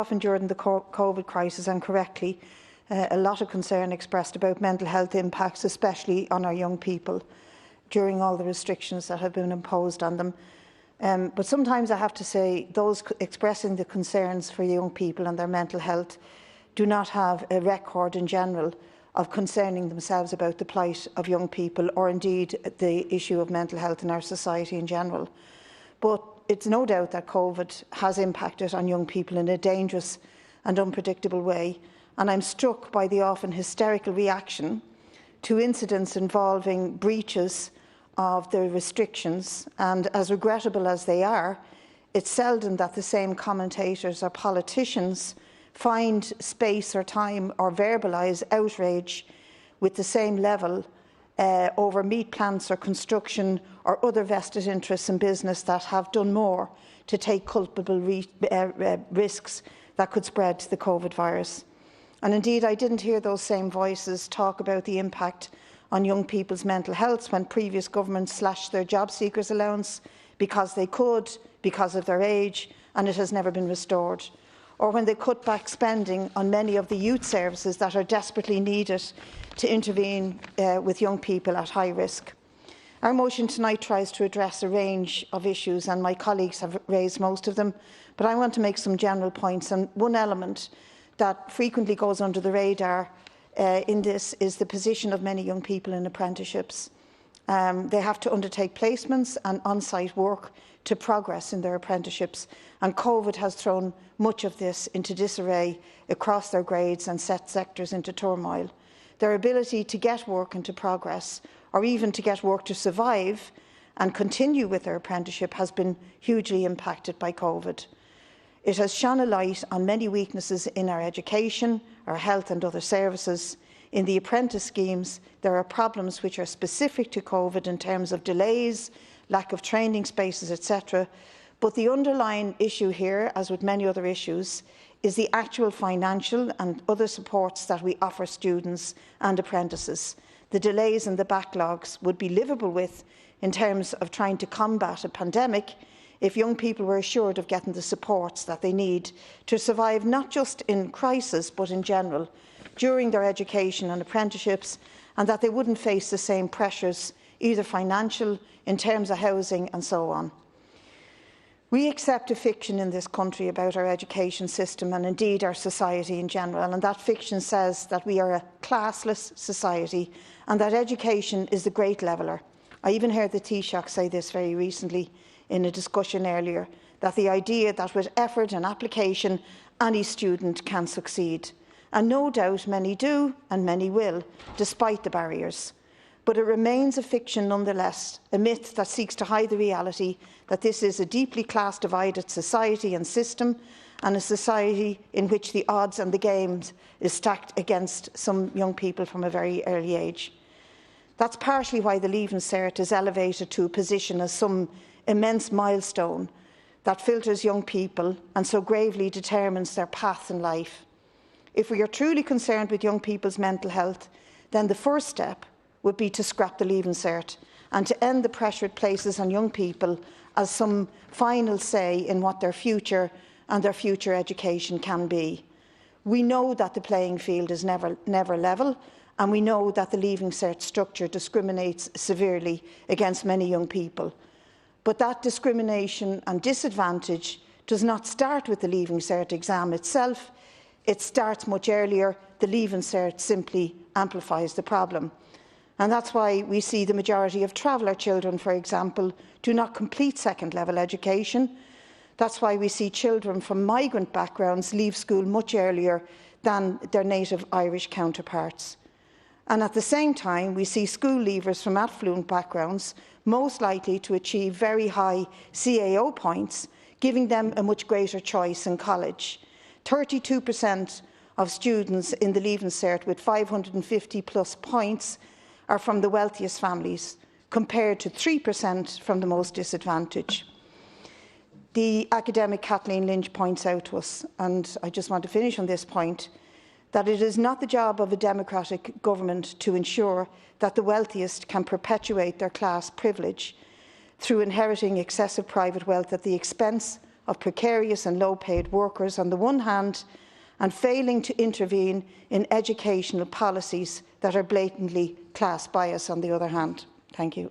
Often during the COVID crisis, and correctly, a lot of concern expressed about mental health impacts, especially on our young people, during all the restrictions that have been imposed on them. But sometimes I have to say those expressing the concerns for young people and their mental health do not have a record in general of concerning themselves about the plight of young people, or indeed the issue of mental health in our society in general. But it's no doubt that COVID has impacted on young people in a dangerous and unpredictable way, and I'm struck by the often hysterical reaction to incidents involving breaches of the restrictions, and as regrettable as they are, it's seldom that the same commentators or politicians find space or time or verbalise outrage with the same level over meat plants or construction or other vested interests in business that have done more to take culpable risks that could spread the COVID virus. And indeed, I didn't hear those same voices talk about the impact on young people's mental health when previous governments slashed their job seekers allowance because they could, because of their age, and it has never been restored. Or when they cut back spending on many of the youth services that are desperately needed to intervene with young people at high risk. Our motion tonight tries to address a range of issues, and my colleagues have raised most of them, but I want to make some general points. And one element that frequently goes under the radar in this is the position of many young people in apprenticeships. They have to undertake placements and on-site work to progress in their apprenticeships, and COVID has thrown much of this into disarray across their grades and set sectors into turmoil. Their ability to get work and to progress, or even to get work to survive and continue with their apprenticeship, has been hugely impacted by COVID. It has shone a light on many weaknesses in our education, our health and other services. In the apprentice schemes, there are problems which are specific to COVID in terms of delays, lack of training spaces, etc. But the underlying issue here, as with many other issues, is the actual financial and other supports that we offer students and apprentices. The delays and the backlogs would be livable with in terms of trying to combat a pandemic if young people were assured of getting the supports that they need to survive, not just in crisis but in general, during their education and apprenticeships, and that they wouldn't face the same pressures, either financial, in terms of housing and so on. We accept a fiction in this country about our education system and indeed our society in general, and that fiction says that we are a classless society and that education is the great leveller. I even heard the Taoiseach say this very recently in a discussion earlier, that the idea that with effort and application any student can succeed. And no doubt many do and many will, despite the barriers. But it remains a fiction nonetheless, a myth that seeks to hide the reality that this is a deeply class-divided society and system, and a society in which the odds and the games is stacked against some young people from a very early age. That's partially why the Leaving Cert is elevated to a position as some immense milestone that filters young people and so gravely determines their path in life. If we are truly concerned with young people's mental health, then the first step would be to scrap the Leaving Cert and to end the pressure it places on young people as some final say in what their future and their future education can be. We know that the playing field is never level, and we know that the Leaving Cert structure discriminates severely against many young people. But that discrimination and disadvantage does not start with the Leaving Cert exam itself. It starts much earlier. The Leaving Cert simply amplifies the problem. And that's why we see the majority of traveller children, for example, do not complete second-level education. That's why we see children from migrant backgrounds leave school much earlier than their native Irish counterparts. And at the same time, we see school leavers from affluent backgrounds most likely to achieve very high CAO points, giving them a much greater choice in college. 32% of students in the Leaving Cert with 550 plus points are from the wealthiest families, compared to 3% from the most disadvantaged. The academic Kathleen Lynch points out to us, and I just want to finish on this point, that it is not the job of a democratic government to ensure that the wealthiest can perpetuate their class privilege through inheriting excessive private wealth at the expense of precarious and low-paid workers on the one hand, and failing to intervene in educational policies that are blatantly class bias on the other hand. Thank you.